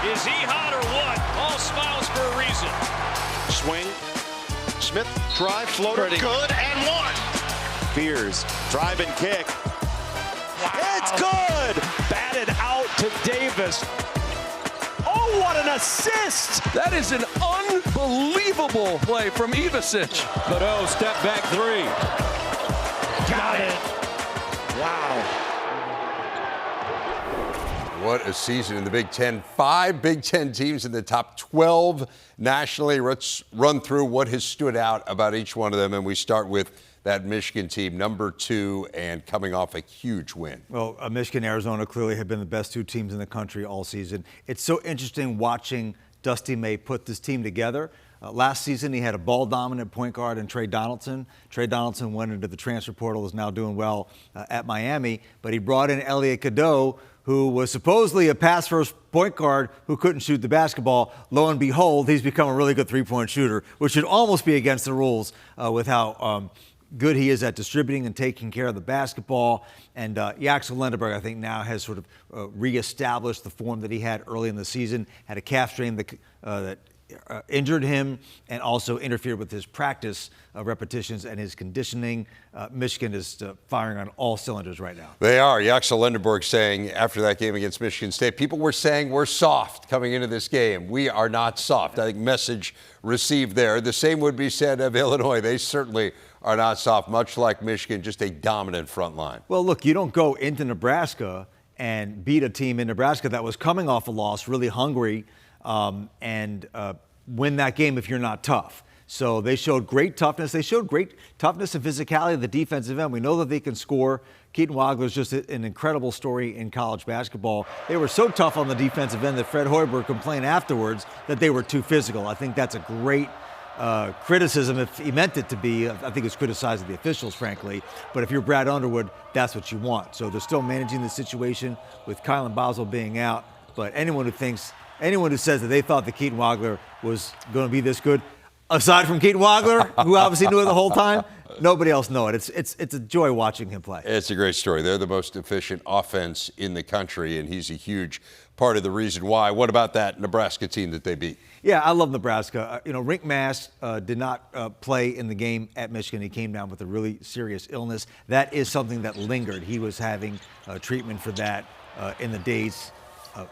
Is he hot or what? All smiles for a reason. Swing. Smith, drive, floater, Pretty good, and one. Fears, drive and kick. Wow. It's good! Batted out to Davis. Oh, what an assist! That is an unbelievable play from Ivasic. Purdue, step back three. Got it. Wow. What a season in the Big Ten. 5 Big Ten teams in the top 12 nationally. Let's run through what has stood out about each one of them, and we start with that Michigan team, number 2, and coming off a huge win. Well, Michigan and Arizona clearly have been the best 2 teams in the country all season. It's so interesting watching Dusty May put this team together. Last season, he had a ball-dominant point guard in Trey Donaldson. Trey Donaldson went into the transfer portal, is now doing well at Miami, but he brought in Elliot Cadeau, who was supposedly a pass-first point guard who couldn't shoot the basketball. Lo and behold, he's become a really good three-point shooter, which should almost be against the rules with how good he is at distributing and taking care of the basketball. And Yaxel Lendeberg, I think, now has sort of reestablished the form that he had early in the season, had a calf strain that injured him and also interfered with his practice repetitions and his conditioning. Michigan is firing on all cylinders right now. They are. Yaxel Lendeberg saying after that game against Michigan State, people were saying we're soft coming into this game. We are not soft. I think message received there. The same would be said of Illinois. They certainly are not soft, much like Michigan, just a dominant front line. Well, look, you don't go into Nebraska and beat a team in Nebraska that was coming off a loss, really hungry, and win that game if you're not tough. So they showed great toughness. They showed great toughness and physicality at the defensive end. We know that they can score. Keaton Wagler is just an incredible story in college basketball. They were so tough on the defensive end that Fred Hoiberg complained afterwards that they were too physical. I think that's a great criticism if he meant it to be. I think it's criticizing the officials, frankly. But if you're Brad Underwood, that's what you want. So they're still managing the situation with Kylan Boswell being out. But anyone who says that they thought that Keaton Wagler was going to be this good, aside from Keaton Wagler, who obviously knew it the whole time, nobody else knew it. It's a joy watching him play. It's a great story. They're the most efficient offense in the country, and he's a huge part of the reason why. What about that Nebraska team that they beat? Yeah, I love Nebraska. Rink Mass did not play in the game at Michigan. He came down with a really serious illness. That is something that lingered. He was having treatment for that in the days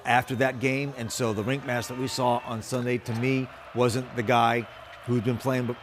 after that game. And so the Rink Mass that we saw on Sunday, to me, wasn't the guy who's been playing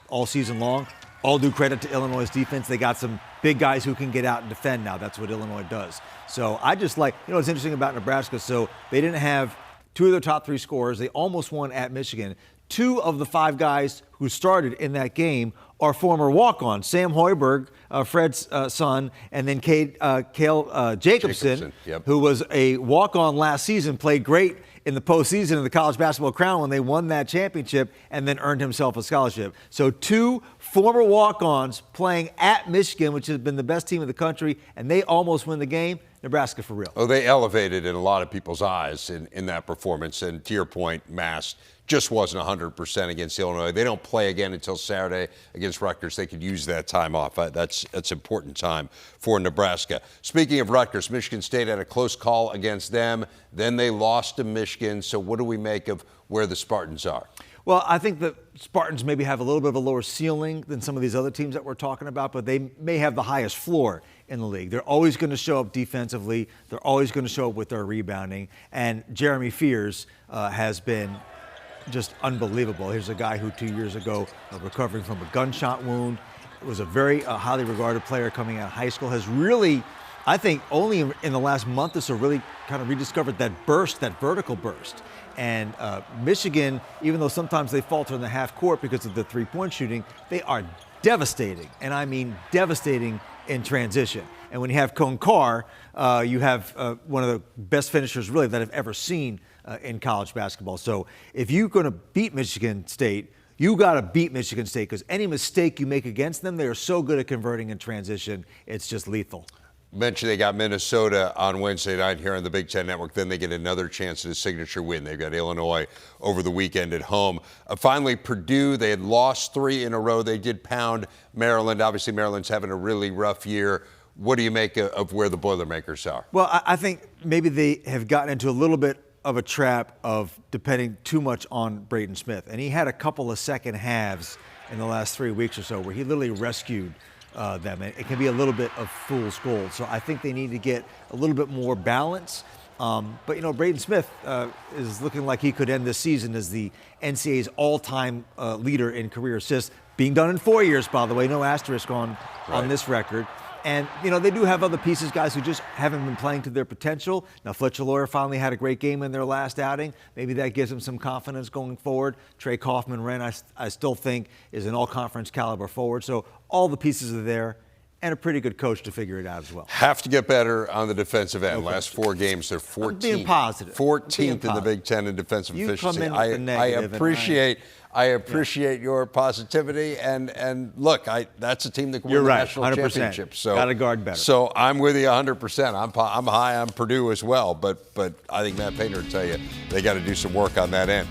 all season long. All due credit to Illinois' defense. They got some big guys who can get out and defend now. That's what Illinois does. So I just like, what's interesting about Nebraska, so they didn't have 2 of their top 3 scorers. They almost won at Michigan. 2 of the 5 guys who started in that game are former walk-ons. Sam Hoiberg, Fred's son, and then Cale Jacobson, yep, who was a walk-on last season, played great in the postseason of the College Basketball Crown when they won that championship and then earned himself a scholarship. So 2 former walk-ons playing at Michigan, which has been the best team in the country, and they almost win the game. Nebraska for real. Oh, they elevated in a lot of people's eyes in that performance. And to your point, Mass just wasn't 100% against Illinois. They don't play again until Saturday against Rutgers. They could use that time off. That's important time for Nebraska. Speaking of Rutgers, Michigan State had a close call against them. Then they lost to Michigan. So what do we make of where the Spartans are? Well, I think the Spartans maybe have a little bit of a lower ceiling than some of these other teams that we're talking about, but they may have the highest floor in the league. They're always going to show up defensively. They're always going to show up with their rebounding. And Jeremy Fears has been just unbelievable. Here's a guy who 2 years ago, recovering from a gunshot wound, was a very highly regarded player coming out of high school, has really, I think, only in the last month or so really kind of rediscovered that burst, that vertical burst. And Michigan, even though sometimes they falter in the half court because of the three-point shooting, they are devastating, and I mean devastating in transition. And when you have Cone Carr, you have one of the best finishers really that I've ever seen in college basketball. So if you're going to beat Michigan State, you got to beat Michigan State, because any mistake you make against them, they are so good at converting in transition, it's just lethal. Mentioned they got Minnesota on Wednesday night here on the Big Ten Network. Then they get another chance at a signature win. They've got Illinois over the weekend at home. Finally, Purdue, they had lost 3 in a row. They did pound Maryland. Obviously, Maryland's having a really rough year. What do you make of where the Boilermakers are? Well, I think maybe they have gotten into a little bit of a trap of depending too much on Braden Smith. And he had a couple of second halves in the last 3 weeks or so where he literally rescued them. And it can be a little bit of fool's gold. So I think they need to get a little bit more balance. But, Braden Smith is looking like he could end this season as the NCAA's all-time leader in career assists, being done in 4 years, by the way, no asterisk on this record. And, they do have other pieces, guys who just haven't been playing to their potential. Now, Fletcher Loyer finally had a great game in their last outing. Maybe that gives them some confidence going forward. Trey Kaufman-Renn, I still think, is an all-conference caliber forward. So all the pieces are there, and a pretty good coach to figure it out as well. Have to get better on the defensive end. Okay. Last 4 games, they're 14th. I'm being positive. 14th in the Big Ten in defensive efficiency. Come in with the negative, I appreciate your positivity, and look, that's a team that can win the national 100%. championship. So got to guard better. So I'm with you 100%. I'm high on Purdue as well, but I think Matt Painter will tell you they got to do some work on that end.